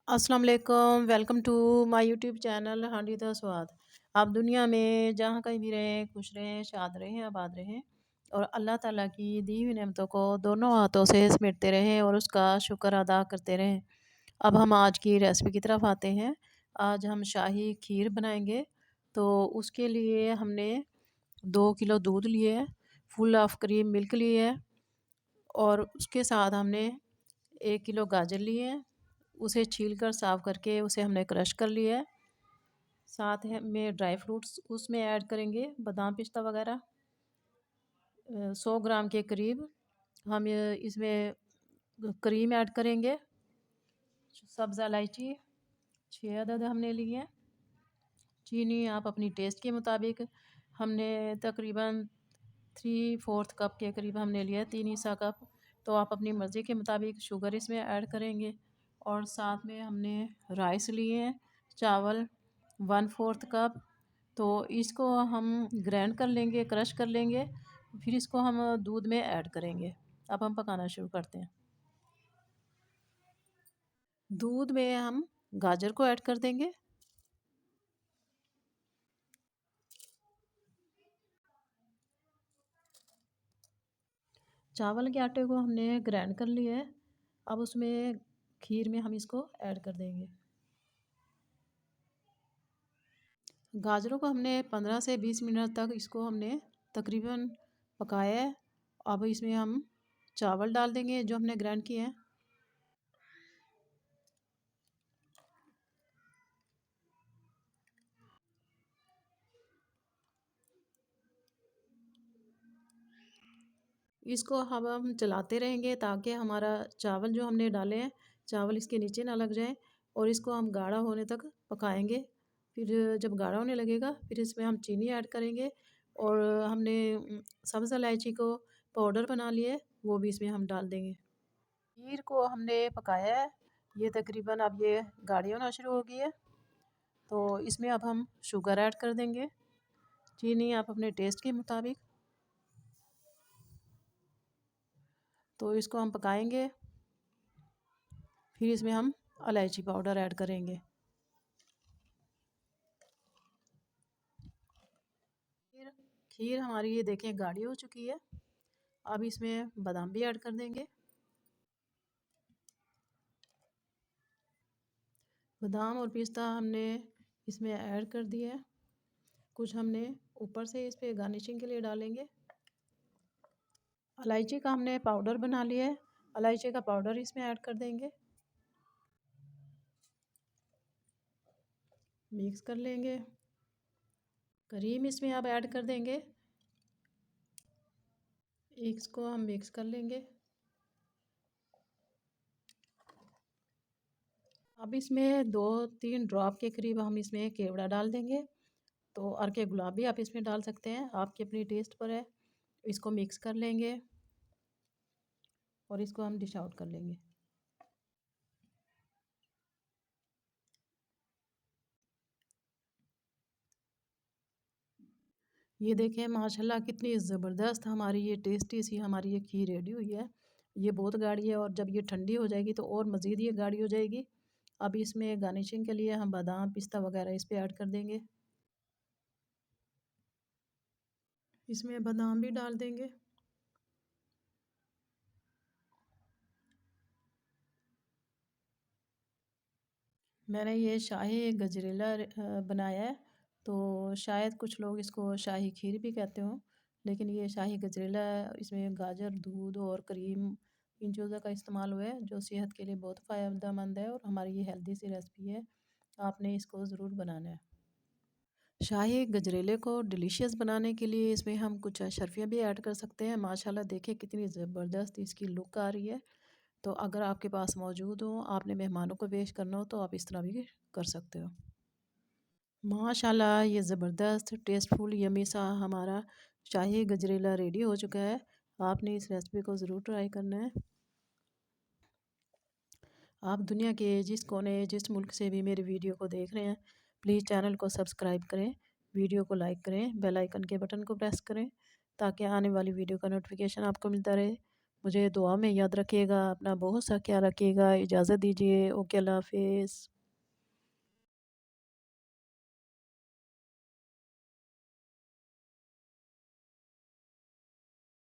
अस्सलाम वालेकुम। Welcome to my YouTube channel Handi the Swad. आप दुनिया में जहाँ कहीं भी रहें, खुश रहें, शाद रहें, आबाद रहें और अल्लाह ताला की दी हुई नेमतों को दोनों हाथों से समेटते रहें और उसका शुक्र अदा करते रहें। अब हम आज की रेसिपी की तरफ आते हैं। आज हम शाही खीर बनाएंगे। तो उसके लिए हमने 2 किलो दूध लिए है, फुल ऑफ क्रीम मिल्क लिए है और उसके साथ हमने 1 किलो गाजर लिए हैं। उसे छील कर साफ़ करके उसे हमने क्रश कर लिया है। साथ में ड्राई फ्रूट्स उसमें ऐड करेंगे, बादाम पिस्ता वगैरह। 100 ग्राम के करीब हम इसमें क्रीम ऐड करेंगे। सब्ज़ इलायची 6 अदद हमने लिए हैं। चीनी आप अपनी टेस्ट के मुताबिक। हमने तकरीबन 3/4 कप के करीब हमने लिया है, 3 हिस्सा कप। तो आप अपनी मर्ज़ी के मुताबिक शुगर इसमें ऐड करेंगे। और साथ में हमने राइस लिए हैं, चावल 1/4 कप। तो इसको हम ग्राइंड कर लेंगे, क्रश कर लेंगे, फिर इसको हम दूध में ऐड करेंगे। अब हम पकाना शुरू करते हैं। दूध में हम गाजर को ऐड कर देंगे। चावल के आटे को हमने ग्राइंड कर लिया है। अब उसमें खीर में हम इसको ऐड कर देंगे। गाजरों को हमने 15 से 20 मिनट तक इसको हमने तकरीबन पकाया है। अब इसमें हम चावल डाल देंगे जो हमने ग्राइंड किए हैं। इसको अब हम चलाते रहेंगे ताकि हमारा चावल जो हमने डाले हैं, चावल इसके नीचे ना लग जाए। और इसको हम गाढ़ा होने तक पकाएंगे। फिर जब गाढ़ा होने लगेगा फिर इसमें हम चीनी ऐड करेंगे। और हमने सब्ज़ इलायची को पाउडर बना लिया है, वो भी इसमें हम डाल देंगे। खीर को हमने पकाया है, ये तकरीबन अब ये गाढ़ी होना शुरू हो गई है। तो इसमें अब हम शुगर ऐड कर देंगे, चीनी आप अपने टेस्ट के मुताबिक। तो इसको हम पकाएंगे, फिर इसमें हम इलायची पाउडर ऐड करेंगे। फिर खीर हमारी ये देखें गाढ़ी हो चुकी है। अब इसमें बादाम भी ऐड कर देंगे। बादाम और पिस्ता हमने इसमें ऐड कर दिया है। कुछ हमने ऊपर से इस पर गार्निशिंग के लिए डालेंगे। इलायची का हमने पाउडर बना लिया है, इलायची का पाउडर इसमें ऐड कर देंगे। मिक्स कर लेंगे। क्रीम इसमें अब ऐड कर देंगे। इसको हम मिक्स कर लेंगे। अब इसमें 2-3 ड्रॉप के करीब हम इसमें केवड़ा डाल देंगे। तो और के गुलाब भी आप इसमें डाल सकते हैं, आपकी अपनी टेस्ट पर है। इसको मिक्स कर लेंगे और इसको हम डिश आउट कर लेंगे। ये देखें माशाल्लाह कितनी ज़बरदस्त हमारी ये टेस्टी सी हमारी ये खीर रेडी हुई है। ये बहुत गाढ़ी है और जब ये ठंडी हो जाएगी तो और मज़ीद ये गाढ़ी हो जाएगी। अब इसमें गार्निशिंग के लिए हम बादाम पिस्ता वगैरह इस पे ऐड कर देंगे। इसमें बादाम भी डाल देंगे। मैंने ये शाही गजरेला बनाया है। तो शायद कुछ लोग इसको शाही खीर भी कहते हों, लेकिन ये शाही गजरेला इसमें गाजर, दूध और क्रीम इन चीज़ों का इस्तेमाल हुआ है जो सेहत के लिए बहुत फ़ायदेमंद है और हमारी ये हेल्दी सी रेसिपी है। आपने इसको ज़रूर बनाना है। शाही गजरेले को डिलीशियस बनाने के लिए इसमें हम कुछ अशरफियाँ भी ऐड कर सकते हैं। माशाल्लाह देखिए कितनी ज़बरदस्त इसकी लुक आ रही है। तो अगर आपके पास मौजूद हो, आपने मेहमानों को पेश करना हो तो आप इस तरह भी कर सकते हो। माशाल्लाह ये ज़बरदस्त टेस्टफुल यमी सा हमारा शाही गजरेला रेडी हो चुका है। आपने इस रेसिपी को ज़रूर ट्राई करना है। आप दुनिया के जिस कोने जिस मुल्क से भी मेरी वीडियो को देख रहे हैं, प्लीज़ चैनल को सब्सक्राइब करें, वीडियो को लाइक करें, बेल आइकन के बटन को प्रेस करें ताकि आने वाली वीडियो का नोटिफिकेशन आपको मिलता रहे। मुझे दुआ में याद रखिएगा, अपना बहुत सा ख्याल रखिएगा। इजाज़त दीजिए। ओके, अल्लाह हाफ़िज़।